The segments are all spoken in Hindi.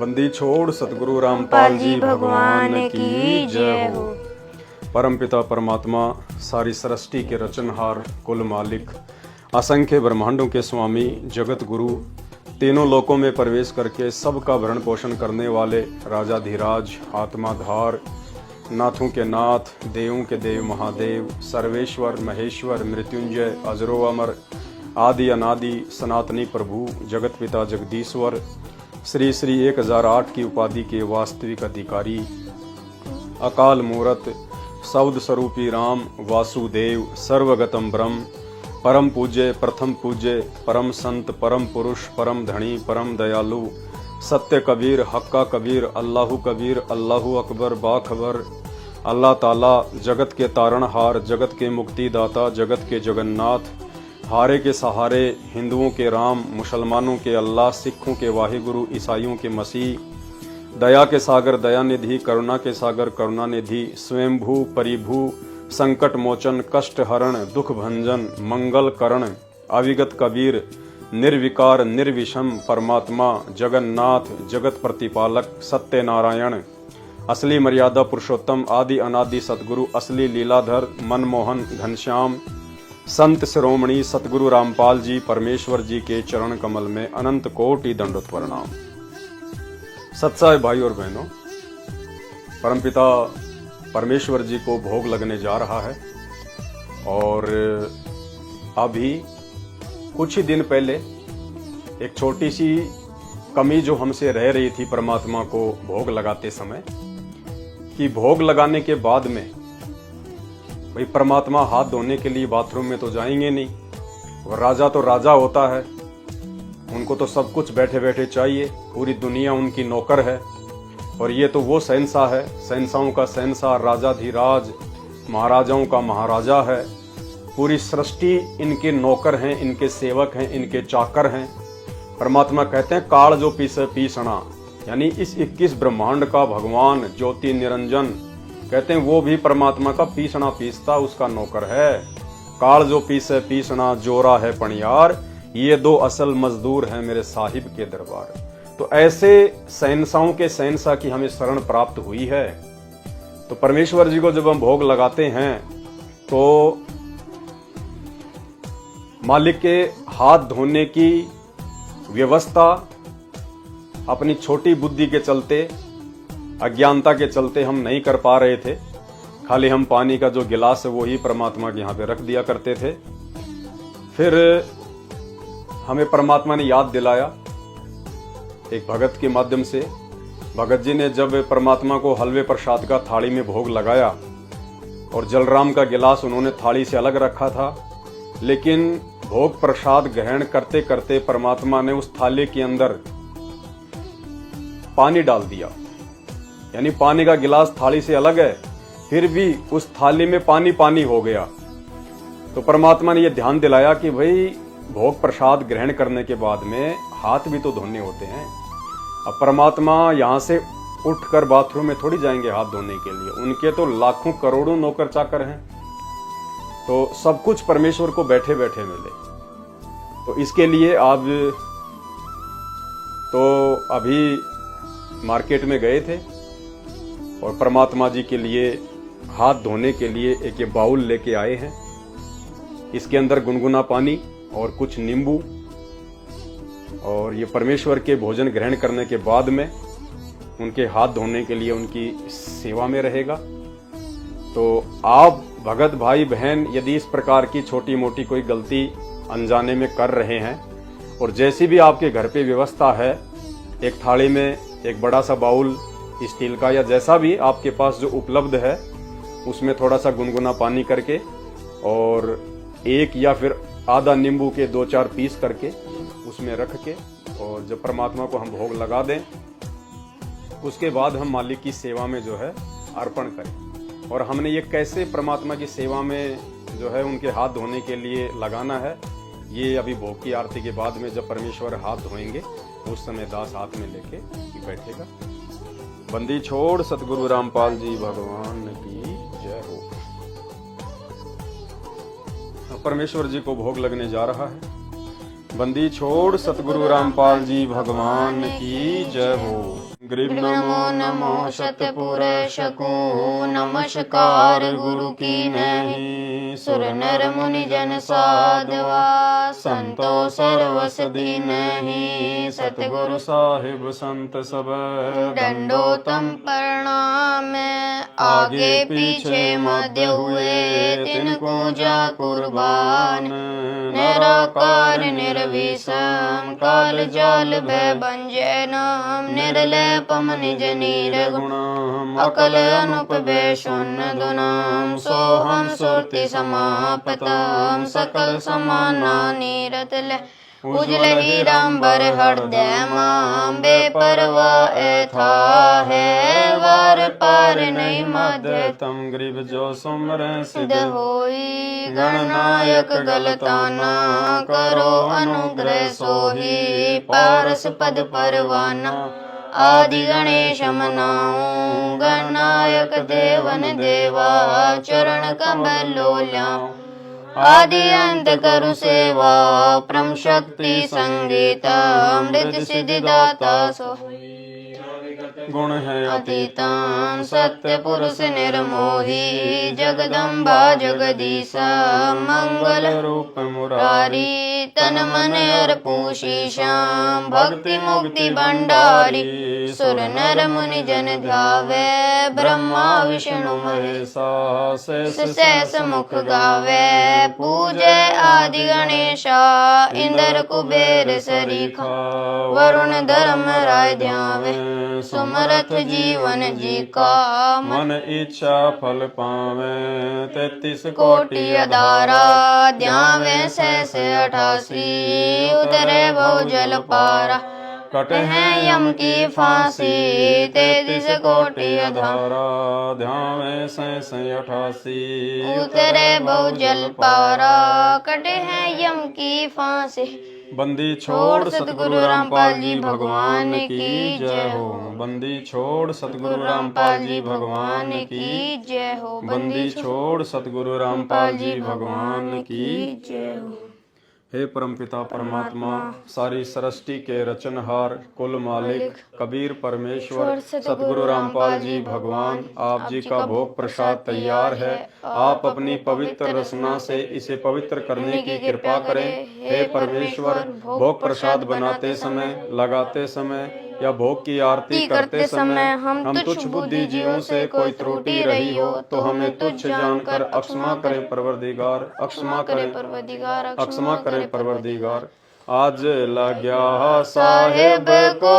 बंदी छोड़ सतगुरु रामपाल जी भगवान की जय हो। परमपिता परमात्मा सारी सृष्टि के रचनहार, कुल मालिक, असंख्य ब्रह्मांडों के स्वामी, जगत गुरु, तीनों लोकों में प्रवेश करके सबका भरण पोषण करने वाले राजाधिराज, आत्माधार, नाथों के नाथ, देवों के देव महादेव, सर्वेश्वर महेश्वर, मृत्युंजय, अजरो अमर, आदि अनादि, सनातनी प्रभु, जगत पिता जगदीश्वर, श्री श्री 1008 की उपाधि के वास्तविक अधिकारी, अकाल मूरत, शब्द स्वरूपी राम, वासुदेव, सर्वगतम ब्रह्म, परम पूज्य, प्रथम पूज्य, परम संत, परम पुरुष, परम धनी, परम दयालु, सत्य कबीर, हक्का कबीर, अल्लाहु कबीर, अल्लाहु अकबर, बाखबर, अल्लाह ताला, जगत के तारणहार, जगत के मुक्तिदाता, जगत के जगन्नाथ, हारे के सहारे, हिंदुओं के राम, मुसलमानों के अल्लाह, सिखों के वाहिगुरु, ईसाइयों के मसीह, दया के सागर दयानिधि, करुणा के सागर करुणानिधि, स्वयंभू परिभू, संकट मोचन, कष्ट हरण, दुख भंजन, मंगल करण, अविगत कबीर, निर्विकार निर्विषम परमात्मा, जगन्नाथ, जगत प्रतिपालक, सत्य नारायण, असली मर्यादा पुरुषोत्तम, आदि अनादि सतगुरु, असली लीलाधर, मनमोहन, घनश्याम, संत शिरोमणि सतगुरु रामपाल जी परमेश्वर जी के चरण कमल में अनंत कोटि दंडोत प्रणाम। सत्साय भाई और बहनों, परमपिता परमेश्वर जी को भोग लगने जा रहा है और अभी कुछ ही दिन पहले एक छोटी सी कमी जो हमसे रह रही थी परमात्मा को भोग लगाते समय, कि भोग लगाने के बाद में भाई परमात्मा हाथ धोने के लिए बाथरूम में तो जाएंगे नहीं, और राजा तो राजा होता है, उनको तो सब कुछ बैठे बैठे चाहिए, पूरी दुनिया उनकी नौकर है, और ये तो वो शहंशाह है, शहंशाहों का शहंशाह, राजाधिराज, महाराजाओं का महाराजा है, पूरी सृष्टि इनके नौकर हैं, इनके सेवक हैं, इनके चाकर हैं। परमात्मा कहते हैं काल जो पीसे पीसना, यानी इस 21 ब्रह्मांड का भगवान ज्योति निरंजन, कहते हैं वो भी परमात्मा का पीसना पीसता उसका नौकर है। काल जो पीसे पीसना, जोरा है पणियार, ये दो असल मजदूर हैं मेरे साहिब के दरबार। तो ऐसे शहंशाहों के शहंशाह की हमें शरण प्राप्त हुई है। तो परमेश्वर जी को जब हम भोग लगाते हैं तो मालिक के हाथ धोने की व्यवस्था अपनी छोटी बुद्धि के चलते, अज्ञानता के चलते हम नहीं कर पा रहे थे। खाली हम पानी का जो गिलास है वो ही परमात्मा के यहाँ पे रख दिया करते थे। फिर हमें परमात्मा ने याद दिलाया एक भगत के माध्यम से। भगत जी ने जब परमात्मा को हलवे प्रसाद का थाली में भोग लगाया और जलराम का गिलास उन्होंने थाली से अलग रखा था, लेकिन भोग प्रसाद ग्रहण करते करते परमात्मा ने उस थाली के अंदर पानी डाल दिया, यानी पानी का गिलास थाली से अलग है, फिर भी उस थाली में पानी पानी हो गया। तो परमात्मा ने यह ध्यान दिलाया कि भाई भोग प्रसाद ग्रहण करने के बाद में हाथ भी तो धोने होते हैं। अब परमात्मा यहां से उठकर बाथरूम में थोड़ी जाएंगे हाथ धोने के लिए, उनके तो लाखों करोड़ों नौकर चाकर हैं, तो सब कुछ परमेश्वर को बैठे बैठे मिले। तो इसके लिए आप तो अभी मार्केट में गए थे और परमात्मा जी के लिए हाथ धोने के लिए एक ये बाउल लेके आए हैं। इसके अंदर गुनगुना पानी और कुछ नींबू, और ये परमेश्वर के भोजन ग्रहण करने के बाद में उनके हाथ धोने के लिए उनकी सेवा में रहेगा। तो आप भगत भाई बहन यदि इस प्रकार की छोटी मोटी कोई गलती अनजाने में कर रहे हैं, और जैसी भी आपके घर पे व्यवस्था है, एक थाली में एक बड़ा सा बाउल स्टील का या जैसा भी आपके पास जो उपलब्ध है, उसमें थोड़ा सा गुनगुना पानी करके और एक या फिर आधा नींबू के 2-4 पीस करके उसमें रख के, और जब परमात्मा को हम भोग लगा दें उसके बाद हम मालिक की सेवा में जो है अर्पण करें। और हमने ये कैसे परमात्मा की सेवा में जो है उनके हाथ धोने के लिए लगाना है, ये अभी भोग की आरती के बाद में जब परमेश्वर हाथ धोएंगे उस समय दास हाथ में लेके बैठेगा। बंदी छोड़ सतगुरु रामपाल जी भगवान की जय हो। परमेश्वर जी को भोग लगने जा रहा है। बंदी छोड़ सतगुरु रामपाल जी भगवान की जय हो। ग्रीव नमो नमो शतपुरुष को नमस्कार गुरु की नहीं। सुर नर मुनि जन साधवा संतो सर्वस दीनहि। सतगुरु साहिब संत सब दंडोतम प्रणाम। आगे पीछे मध्य हुए तिनको जा कुर्बान। निराकार निर्विषम काल जाल भय बंजय नाम। निर्लेपम निज निर्गुणम अकल अनुप शून्य दुनाम। सोहम सुरति समापतम सकल समाना नीरत ले। उजल हीरांबर हृदय माम बेपरवाह था है। वार पार नहीं मध्य तम ग्रीव जो सुमर सिद्ध होई। गणनायक गलताना करो अनुग्रह सोही। पारस पद परवाना आदि गणेश मनाऊं। गणनायक देवन देवा चरण कमल ल्याऊं। आदि अंत करु सेवा परम शक्ति संगीता। अमृत सिद्धि दाता सो गुण है अतीतम। सत्य पुरुष निर्मोही जगदम्बा जगदीशा। मंगल रूप मुरारी तन मन अर्पू शीशाम। भक्ति मुक्ति भंडारी सुर नर मुनि जन ध्यावे। ब्रह्मा विष्णु महेशा शेष मुख गावे। पूजे आदि गणेशा इंद्र कुबेर सरीखा। वरुण धर्म राय ध्यावे सुमरथ जीवन जी का। मन इच्छा फल पावे 33 कोटि अधारा। ध्यावे शेष 88 उतरे बहु जल पारा। कट है यम की फांसी 33 कोटि अधारा। ध्यावे शेष 88 उतरे बहु जल पारा। कट है यम की फांसी। बंदी छोड़ सतगुरु रामपाल जी भगवान की जय हो। बंदी छोड़ सतगुरु रामपाल जी भगवान की जय हो। बंदी छोड़ सतगुरु रामपाल जी भगवान की जय हो। हे परमपिता परमात्मा सारी सृष्टि के रचनहार कुल मालिक कबीर परमेश्वर सतगुरु रामपाल जी भगवान आप जी का भोग प्रसाद तैयार है। आप अपनी पवित्र रचना से इसे पवित्र करने की कृपा करें। हे परमेश्वर भोग प्रसाद बनाते समय लगाते समय या भोग की आरती करते समय हम तुच्छ बुद्धि जीवों से कोई त्रुटि रही हो तो हमें तुच्छ जानकर अक्षमा करें परवरदिगार। अक्षमा करें परवरदिगार। अक्षमा करें परवरदिगार। आज लाग्या साहेब को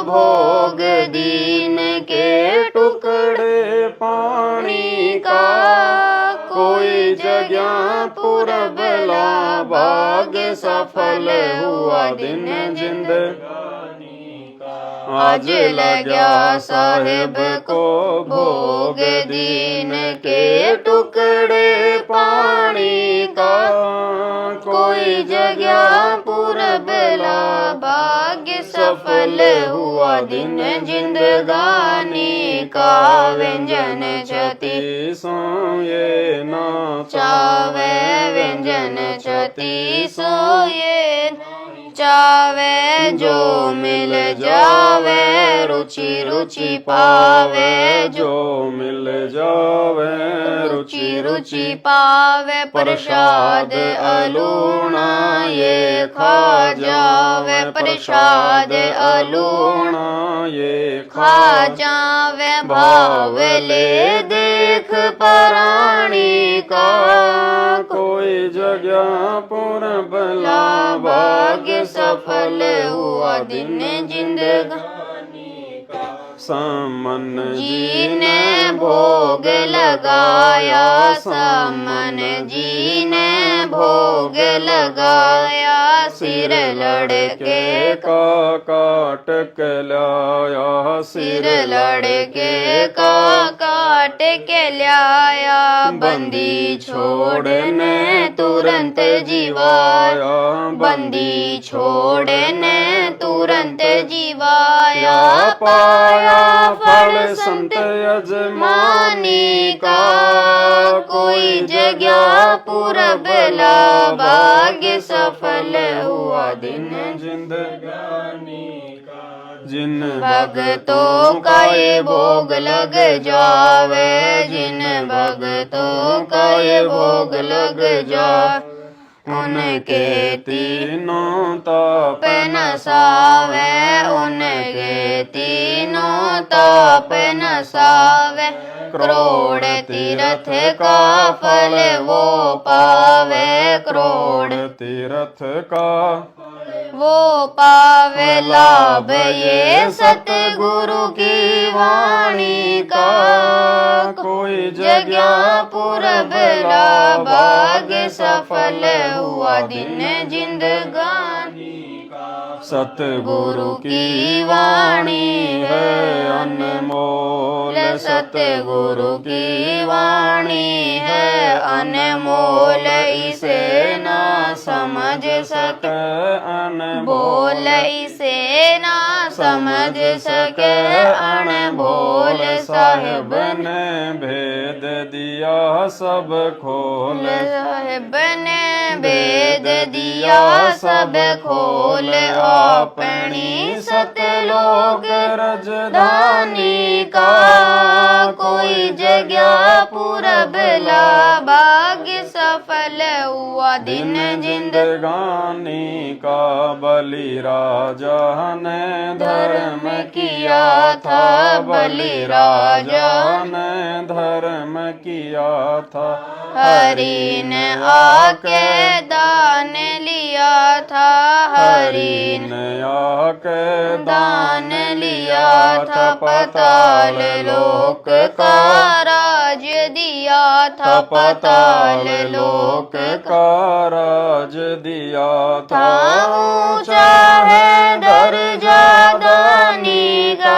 भोग दीन के टुकड़े पानी का। कोई जगह पूरब ला भाग सफल हुआ दिन जिंदगानी का। आज लग्या साहेब को भोग दीन के टुकड़े पानी का। कोई जगह पूरब ला भाग्य सफल हुआ दिन जिंदगानी का। व्यंजन छति सोये ना चावे। व्यंजन छति सोये चावे। जो मिल जावे रुचि रुचि पावे। जो मिल जावे रुचि रुचि पावे। प्रसाद अलूणा ये खा जावे। प्रसाद अलूणा ये खा जावे। भाव ले देख प्राणी का। कोई जगह पूरब ला भाग्य सफल हुआ दिन जिंदगानी का। सामन जी ने भोग लगाया। सामन जी ने भोग लगाया। सिर लड़के का काट के लाया। सिर लड़के का काट के लाया। बंदी छोड़ने तुरंत जीवाया। बंदी छोड़ने तुरंत जीवाया। पाया फल संत यजमानी का। कोई जगह पूरब ला भाग्य सफल हुआ दिन जिंदगानी का। जिन भक्तों का ये भोग लग जावे, जिन भक्तों का ये भोग लग जावे, उनके तीनों ताप नसावे, उनके तीनों ताप नसावे। करोड़ तीर्थ का फल वो पावे, करोड़ तीर्थ का वो पावे लाभ ये सतगुरु की वाणी का। कोई जगह पूरब ला भाग्य सफल हुआ दिन जिंदगानी का। सतगुरु की वाणी है अनमोल, सतगुरु की वाणी है अनमोल, इसे ना समझ सके बोल, इसे ना समझ सके अनबोल। साहिब ने भेद दिया सब खोल, साहिब ने भेद दिया सब खोल, अपनी सतलोक राजधानी का। कोई जगह पूरब ला भाग्य सफल हुआ दिन जिंदगानी का। बलि राजा ने धर्म किया था, बलि राजा ने धर्म किया था। हरि ने आके दान लिया था, हरि ने आके दान लिया था। पाताल लोक का राज दिया था, पाताल लोक का राज दिया था। ऊंचा है दर्जा दानी का।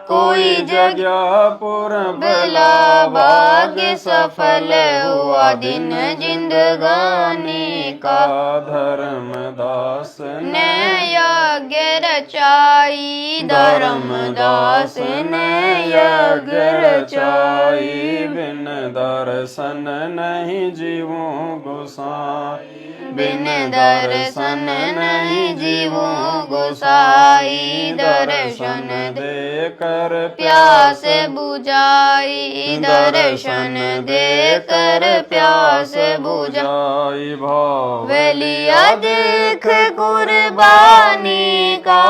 कोई जगह पूरब ला भाग्य सफल हुआ दिन जिंदगानी का। धर्मदास ने यज्ञ रचाई, धर्मदास ने यज्ञ रचाई। बिन दर्शन नहीं जीवों गोसाई, बिन दर्शन नहीं जीवों गोसाई। दर्शन देकर प्यास बुझाई, दर्शन देकर प्यास बुझाई। भाव लिया देख कुर्बानी का।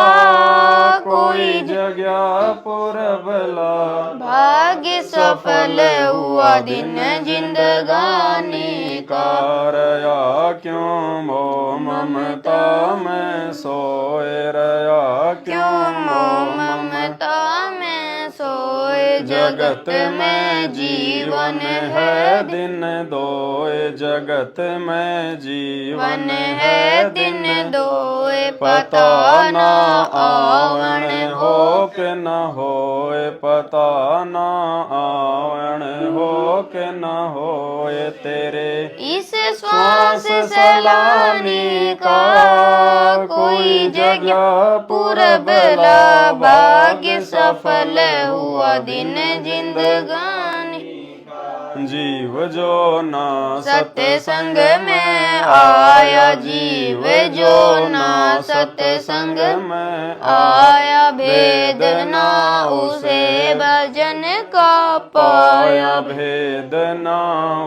कोई जगह पूरब ला भाग्य सफल हुआ दिन जिंदगानी का। रया क्यों मोह ममता में सोए, रया क्यों मोह ममता में सोए। जगत में जीवन है दिन दोए, जगत में जीवन है दिन दोए। पता ना आवण हो के न होए, पता ना आवण हो के न होए। तेरे इस श्वास सलामी का। कोई जगह पूरब ला भाग्य सफल हुआ दिन जिंदगानी। जीव जो ना सत्संग में आया, जीव जो ना सत्संग में आया। भेद ना उसे भजन का पाया, भेद ना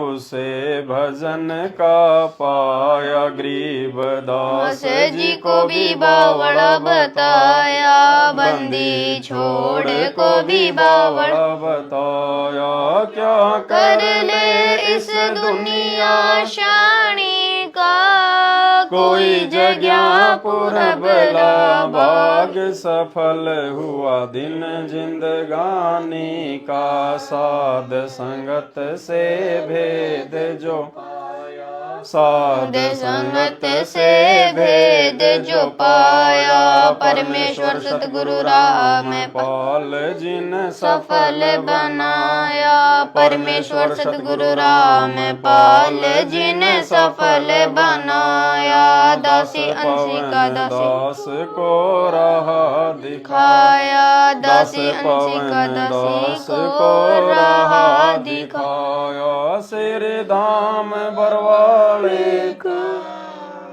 उसे भजन का पाया। गरीबदास जी को भी बावड़ा बताया, बंदी छोड़ को भी बावड़ा बताया। क्या कर ले इस दुनिया शानी का। कोई जगह पूरब ला भाग सफल हुआ दिन जिंदगानी का। साध संगत से भेद जो साध संगत से भेद जो पाया। परमेश्वर सतगुरु राम पाल जिन सफल बनाया। परमेश्वर सतगुरु राम पाल जिन सफल बनाया। दासी अंशी का दास को राह दिखाया, दासी अंशी का दासी को राह दिखाया। सिर धाम बरवाले का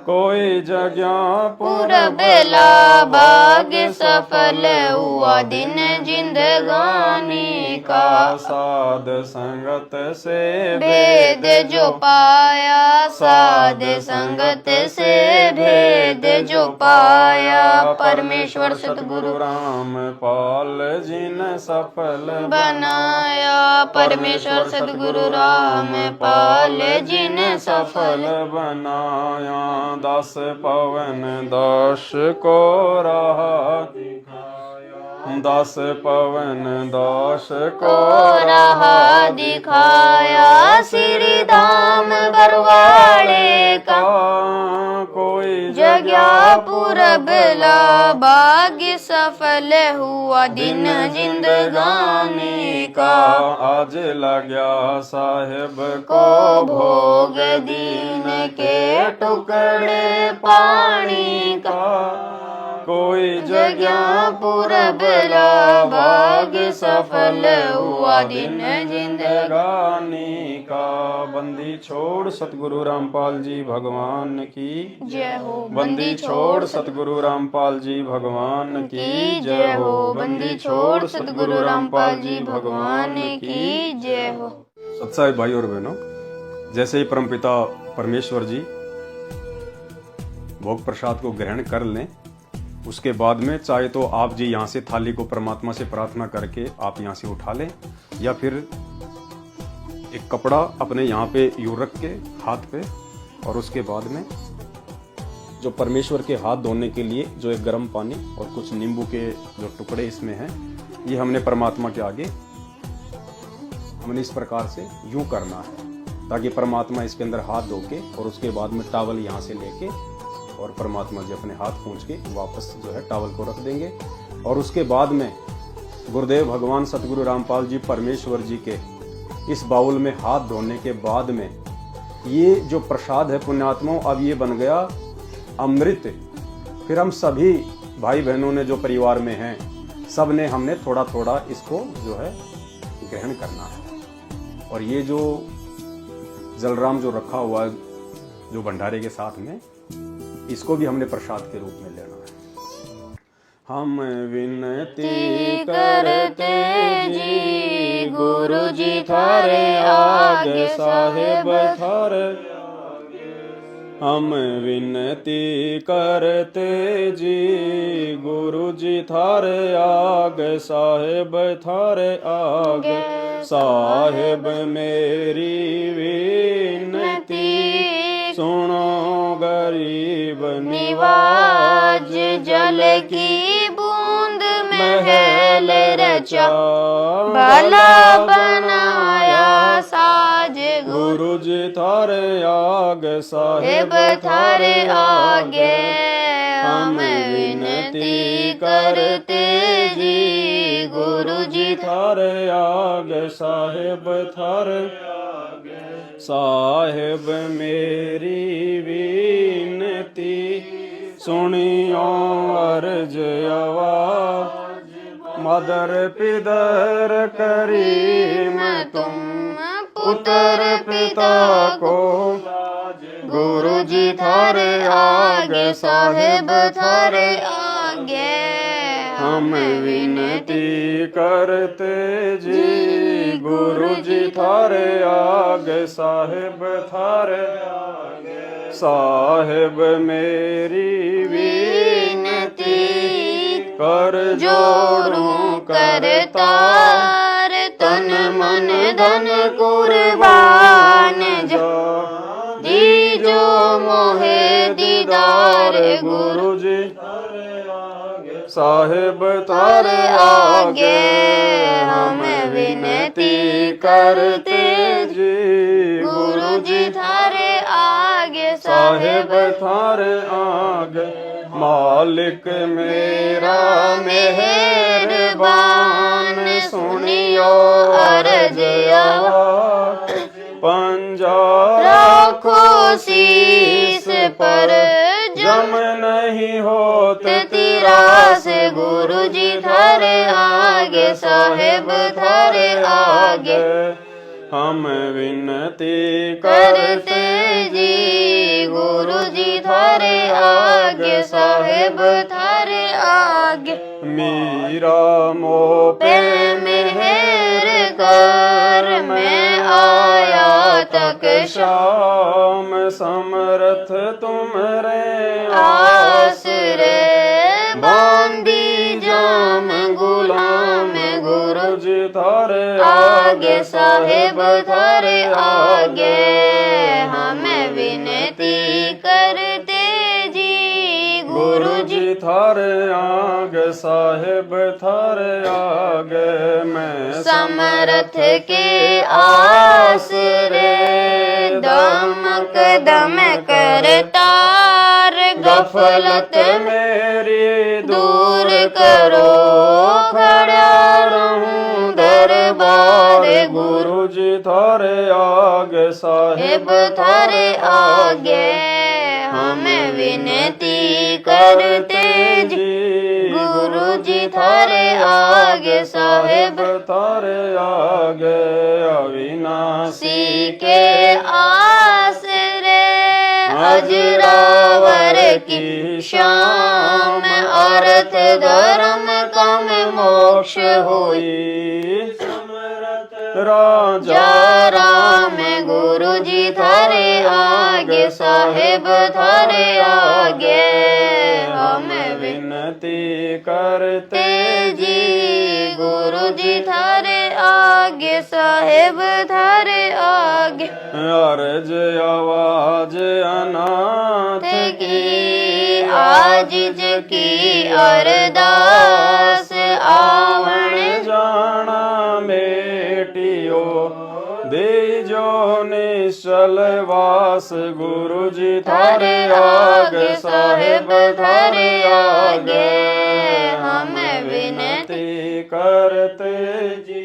कोई जगह पूरबला भाग्य सफल हुआ दिन जिंदगानी का। साध संगत से भेद जो पाया साध संगत से भेद जो पाया। परमेश्वर सतगुरु रामपाल जी ने सफल बनाया। परमेश्वर सतगुरु रामपाल जी ने सफल बनाया। दास पवन दास को रहा दास पवन दास को रहा दिखाया। श्री धाम बरवाड़े का कोई जगह पूरबला भाग्य सफल हुआ दिन जिंदगानी का। आज लग्या साहेब को भोग दीन के टुकड़े पानी का। कोई जगह पूरबला भाग्य सफल हुआ दिन जिंदगानी का। बंदी छोड़ सतगुरु रामपाल जी भगवान की जय हो। बंदी छोड़ सतगुरु रामपाल जी भगवान की जय हो। बंदी छोड़ सतगुरु रामपाल जी भगवान की जय हो। सत्साई भाई और बहनों, जैसे ही परमपिता परमेश्वर जी भोग प्रसाद को ग्रहण कर लें, उसके बाद में चाहे तो आप जी यहाँ से थाली को परमात्मा से प्रार्थना करके आप यहाँ से उठा लें, या फिर एक कपड़ा अपने यहाँ पे यूं रख के हाथ पे, और उसके बाद में जो परमेश्वर के हाथ धोने के लिए जो एक गर्म पानी और कुछ नींबू के जो टुकड़े इसमें हैं, ये हमने परमात्मा के आगे हमने इस प्रकार से यूं करना है, ताकि परमात्मा इसके अंदर हाथ धो के और उसके बाद में टावल यहाँ से लेके और परमात्मा जी अपने हाथ पहुँच के वापस जो है टावल को रख देंगे। और उसके बाद में गुरुदेव भगवान सतगुरु रामपाल जी परमेश्वर जी के इस बाउल में हाथ धोने के बाद में ये जो प्रसाद है पुण्यात्माओं, अब ये बन गया अमृत। फिर हम सभी भाई बहनों ने जो परिवार में हैं, सब ने हमने थोड़ा थोड़ा इसको जो है ग्रहण करना है। और ये जो जलराम जो रखा हुआ है जो भंडारे के साथ में, इसको भी हमने प्रसाद के रूप में लेना है। हम विनती करते जी गुरु जी थारे आगे साहेब थारे, हम विनती करते जी गुरु जी थारे आगे साहेब थारे आगे। साहेब मेरी विनती सुनो गरीब निवाज। जल की बूंद महल रचा भला बनाया साज। गुरु जी थारे आगे साहेब थारे आगे हम विनती करते जी गुरु जी थारे आगे साहेब थारे साहेब मेरी विनती सुनियो अर्ज आवाज। मदर पिदर करीम तुम पुत्र पिता को। गुरु जी थारे आगे साहेब थारे आगे हम विनती करते जी गुरु जी थारे आगे साहेब थारे आगे। साहेब मेरी विनती कर जोरूं करतार। तन मन धन कुर्बान जी जो मोहे दीदार। गुरु जी साहेब थारे आगे हम विनती करते जी गुरु जी थारे आगे साहेब थारे आगे। मालिक मेरा मेहरबान सुनियो अर्ज आवाज। पंजा रखो शीस पर जम नहीं होते तेरा से। गुरु जी थारे आगे साहेब थारे आगे हम विनती करते जी गुरु जी थारे थारे आगे साहेब थारे आगे मीरा मोह पे मेहर कर मैं आया तक श्याम समर्थ तुमरे आसरे बांधी जाम गुलाम गुरु जी थारे आगे साहेब थारे आगे हमें विनती करते जी गुरु जी थारे आगे साहेब थारे आगे मैं समर्थ के आसरे दमक दम करतार गफलत मेरी दूर करो खड़ा रहूं दरबार गुरु जी थारे आगे साहेब साहेब थारे आगे हमें विनती करते जी गुरु जी थारे आगे साहेब थारे आगे अविनाशी सी के आसरे अजरावर की शाम अर्थ धर्म कम मोक्ष हुई राजा राम गुरु जी थारे आगे साहेब थारे आगे हमें विनती करते जी गुरु जी थारे आगे साहेब थारे आगे अर्ज आवाज अनाथ की आजिज की अरदास आवण जाना बेटियो दे जो निश्चल वास गुरु जी थारे आगे साहेब थारे आगे हमें विनती करते जी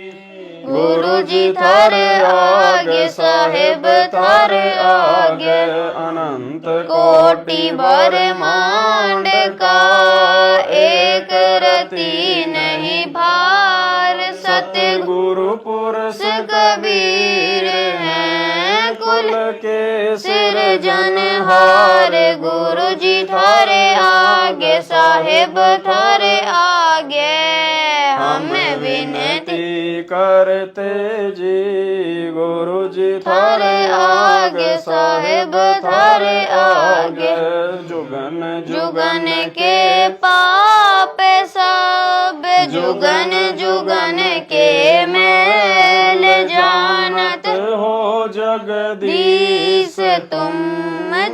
गुरु जी थारे आगे साहेब थारे आगे अनंत कोटि ब्रह्मांड का एक रति नहीं भार सतगुरु पुरुष कबीर हैं कुल के सिरजनहार गुरु जी थारे आगे साहेब थारे आगे हमें विनती करते जी गुरु जी थारे आगे साहेब थारे आगे जुगन जुगन के पाप सब जुगन जुगन के मैल जानत हो जगदीश दीस तुम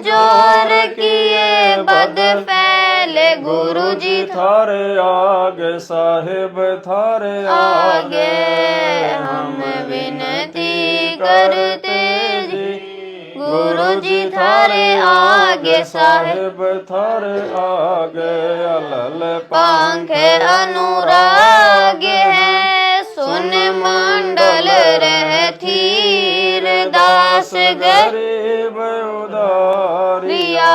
जोर किए बद फैले गुरु जी थारे आगे साहेब थारे आगे हम विनती करते जी गुरु जी थारे आगे साहेब साहेब थारे आगे अलल पंख अनुराग है सुन मंडल रह थीर दास गरीब उदारिया गरिया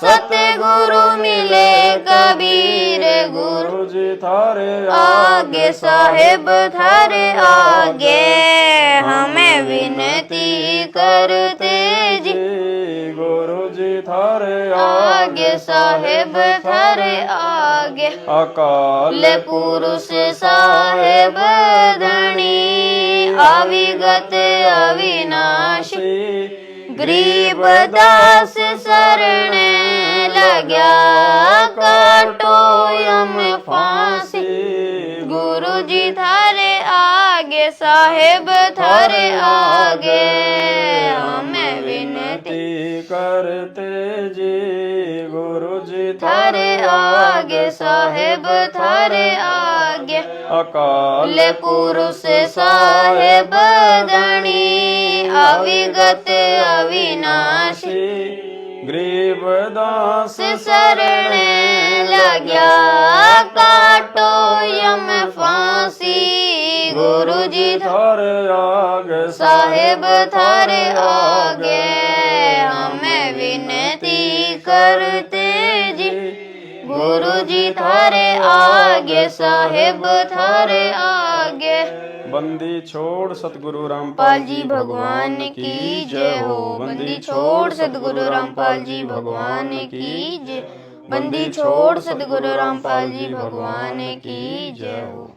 सतगुरु मिले कबीर गुरु गुरु जी थारे आगे साहेब थारे आगे हमें विनती करते जी गुरु जी थारे आगे साहेब थारे आगे अकाल पुरुष साहेब धनी अविगत अविनाशी गरीब दास शरण लग्या काटो यम फांसी गुरु जी थारे आगे साहेब थारे आगे हमें विनती करते जी गुरु जी थारे आगे साहेब थारे आगे अकाल पुरुष साहेब धनी अविगत अविनाशी गरीब दास शरण लग्या काटो यम फांसी गुरु जी थारे आगे साहेब थारे आगे हमें विनती करते जी गुरु जी थारे आगे साहेब थारे आगे बंदी छोड़ सतगुरु रामपाल जी भगवान की जय हो। बंदी छोड़ सतगुरु रामपाल जी भगवान की जय। बंदी छोड़ सतगुरु रामपाल जी भगवान की जय हो।